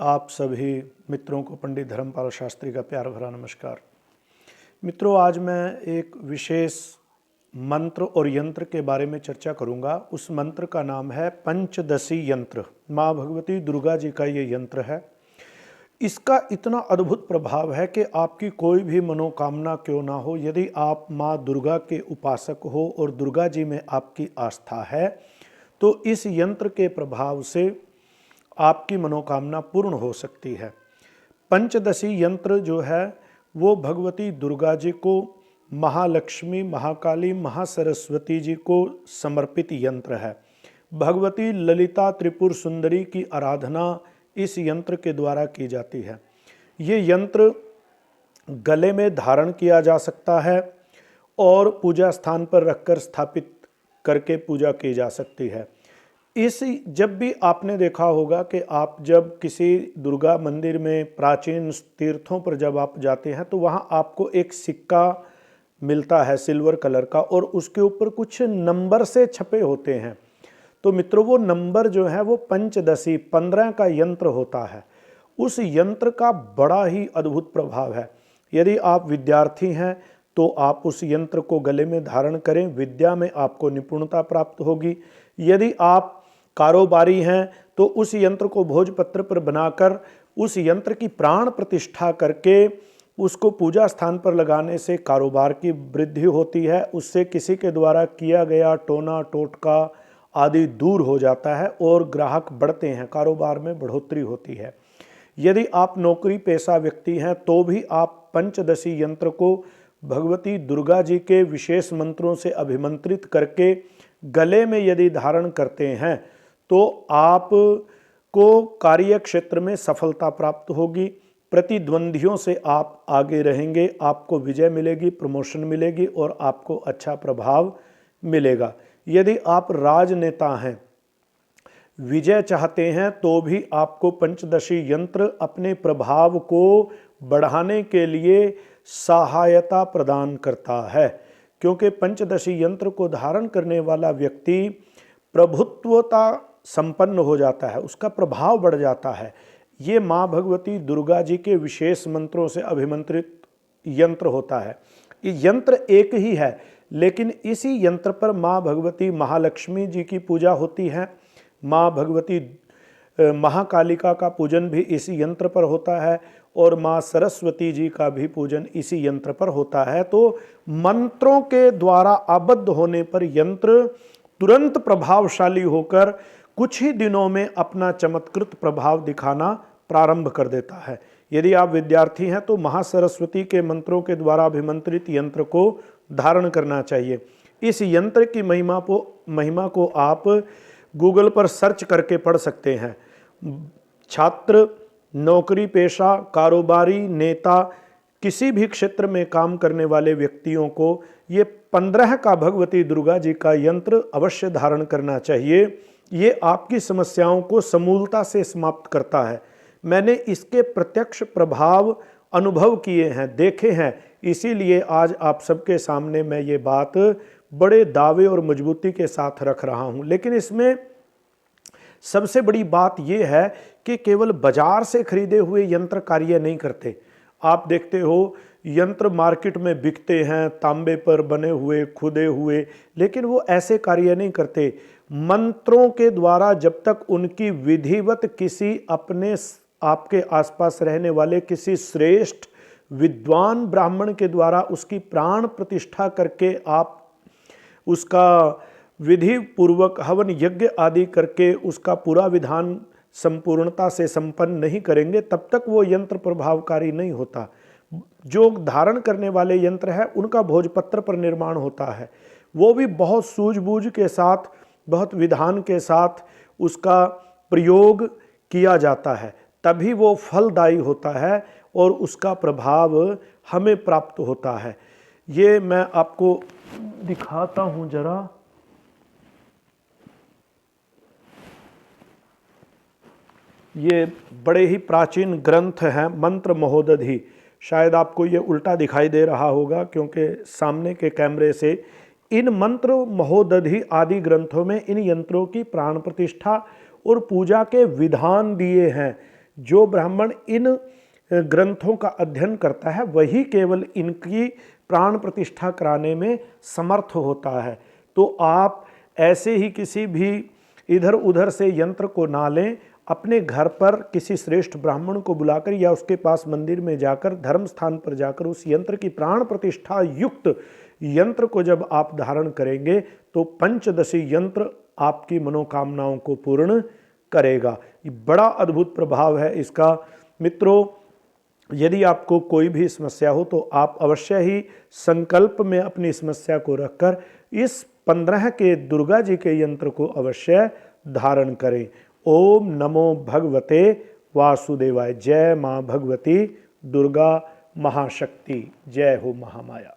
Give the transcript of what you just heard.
आप सभी मित्रों को पंडित धर्मपाल शास्त्री का प्यार भरा नमस्कार। मित्रों, आज मैं एक विशेष मंत्र और यंत्र के बारे में चर्चा करूंगा। उस मंत्र का नाम है पंचदशी यंत्र। माँ भगवती दुर्गा जी का ये यंत्र है। इसका इतना अद्भुत प्रभाव है कि आपकी कोई भी मनोकामना क्यों ना हो, यदि आप माँ दुर्गा के उपासक हो और दुर्गा जी में आपकी आस्था है, तो इस यंत्र के प्रभाव से आपकी मनोकामना पूर्ण हो सकती है। पंचदशी यंत्र जो है वो भगवती दुर्गा जी को, महालक्ष्मी, महाकाली, महासरस्वती जी को समर्पित यंत्र है। भगवती ललिता त्रिपुर सुंदरी की आराधना इस यंत्र के द्वारा की जाती है। ये यंत्र गले में धारण किया जा सकता है और पूजा स्थान पर रखकर स्थापित करके पूजा की जा सकती है। जब भी आपने देखा होगा कि आप जब किसी दुर्गा मंदिर में, प्राचीन तीर्थों पर जब आप जाते हैं तो वहाँ आपको एक सिक्का मिलता है सिल्वर कलर का, और उसके ऊपर कुछ नंबर से छपे होते हैं। तो मित्रों, वो नंबर जो है वो पंचदशी 15 का यंत्र होता है। उस यंत्र का बड़ा ही अद्भुत प्रभाव है। यदि आप विद्यार्थी हैं तो आप उस यंत्र को गले में धारण करें, विद्या में आपको निपुणता प्राप्त होगी। यदि आप कारोबारी हैं तो उस यंत्र को भोजपत्र पर बनाकर उस यंत्र की प्राण प्रतिष्ठा करके उसको पूजा स्थान पर लगाने से कारोबार की वृद्धि होती है। उससे किसी के द्वारा किया गया टोना टोटका आदि दूर हो जाता है और ग्राहक बढ़ते हैं, कारोबार में बढ़ोतरी होती है। यदि आप नौकरी पेशा व्यक्ति हैं तो भी आप पंचदशी यंत्र को भगवती दुर्गा जी के विशेष मंत्रों से अभिमंत्रित करके गले में यदि धारण करते हैं तो आपको कार्य क्षेत्र में सफलता प्राप्त होगी। प्रतिद्वंदियों से आप आगे रहेंगे, आपको विजय मिलेगी, प्रमोशन मिलेगी और आपको अच्छा प्रभाव मिलेगा। यदि आप राजनेता हैं, विजय चाहते हैं, तो भी आपको पंचदशी यंत्र अपने प्रभाव को बढ़ाने के लिए सहायता प्रदान करता है, क्योंकि पंचदशी यंत्र को धारण करने वाला व्यक्ति प्रभुत्वता संपन्न हो जाता है, उसका प्रभाव बढ़ जाता है। ये माँ भगवती दुर्गा जी के विशेष मंत्रों से अभिमंत्रित यंत्र होता है। ये यंत्र एक ही है, लेकिन इसी यंत्र पर माँ भगवती महालक्ष्मी जी की पूजा होती है। माँ भगवती महाकालिका का पूजन भी इसी यंत्र पर होता है और माँ सरस्वती जी का भी पूजन इसी यंत्र पर होता है। तो मंत्रों के द्वारा आबद्ध होने पर यंत्र तुरंत प्रभावशाली होकर कुछ ही दिनों में अपना चमत्कृत प्रभाव दिखाना प्रारंभ कर देता है। यदि आप विद्यार्थी हैं तो महासरस्वती के मंत्रों के द्वारा अभिमंत्रित यंत्र को धारण करना चाहिए। इस यंत्र की महिमा को आप गूगल पर सर्च करके पढ़ सकते हैं। छात्र, नौकरी पेशा, कारोबारी, नेता, किसी भी क्षेत्र में काम करने वाले व्यक्तियों को ये 15 का भगवती दुर्गा जी का यंत्र अवश्य धारण करना चाहिए। ये आपकी समस्याओं को समूलता से समाप्त करता है। मैंने इसके प्रत्यक्ष प्रभाव अनुभव किए हैं, देखे हैं, इसीलिए आज आप सबके सामने मैं ये बात बड़े दावे और मजबूती के साथ रख रहा हूँ। लेकिन इसमें सबसे बड़ी बात यह है कि केवल बाजार से खरीदे हुए यंत्र कार्य नहीं करते। आप देखते हो यंत्र मार्केट में बिकते हैं, तांबे पर बने हुए, खुदे हुए, लेकिन वो ऐसे कार्य नहीं करते। मंत्रों के द्वारा जब तक उनकी विधिवत किसी अपने आपके आसपास रहने वाले किसी श्रेष्ठ विद्वान ब्राह्मण के द्वारा उसकी प्राण प्रतिष्ठा करके आप उसका विधि पूर्वक हवन यज्ञ आदि करके उसका पूरा विधान संपूर्णता से संपन्न नहीं करेंगे, तब तक वो यंत्र प्रभावकारी नहीं होता। जो धारण करने वाले यंत्र है उनका भोजपत्र पर निर्माण होता है, वो भी बहुत सूझबूझ के साथ, बहुत विधान के साथ उसका प्रयोग किया जाता है, तभी वो फलदायी होता है और उसका प्रभाव हमें प्राप्त होता है। ये मैं आपको दिखाता हूँ जरा। ये बड़े ही प्राचीन ग्रंथ हैं, मंत्र महोदधि। शायद आपको ये उल्टा दिखाई दे रहा होगा क्योंकि सामने के कैमरे से इन मंत्र महोदधि आदि ग्रंथों में इन यंत्रों की प्राण प्रतिष्ठा और पूजा के विधान दिए हैं। जो ब्राह्मण इन ग्रंथों का अध्ययन करता है वही केवल इनकी प्राण प्रतिष्ठा कराने में समर्थ होता है। तो आप ऐसे ही किसी भी इधर उधर से यंत्र को ना लें, अपने घर पर किसी श्रेष्ठ ब्राह्मण को बुलाकर या उसके पास मंदिर में जाकर, धर्म स्थान पर जाकर उस यंत्र की प्राण प्रतिष्ठा युक्त यंत्र को जब आप धारण करेंगे तो पंचदशी यंत्र आपकी मनोकामनाओं को पूर्ण करेगा। ये बड़ा अद्भुत प्रभाव है इसका। मित्रों, यदि आपको कोई भी समस्या हो तो आप अवश्य ही संकल्प में अपनी समस्या को रखकर इस 15 के दुर्गा जी के यंत्र को अवश्य धारण करें। ओम नमो भगवते वासुदेवाय। जय मां भगवती दुर्गा महाशक्ति। जय हो महामाया।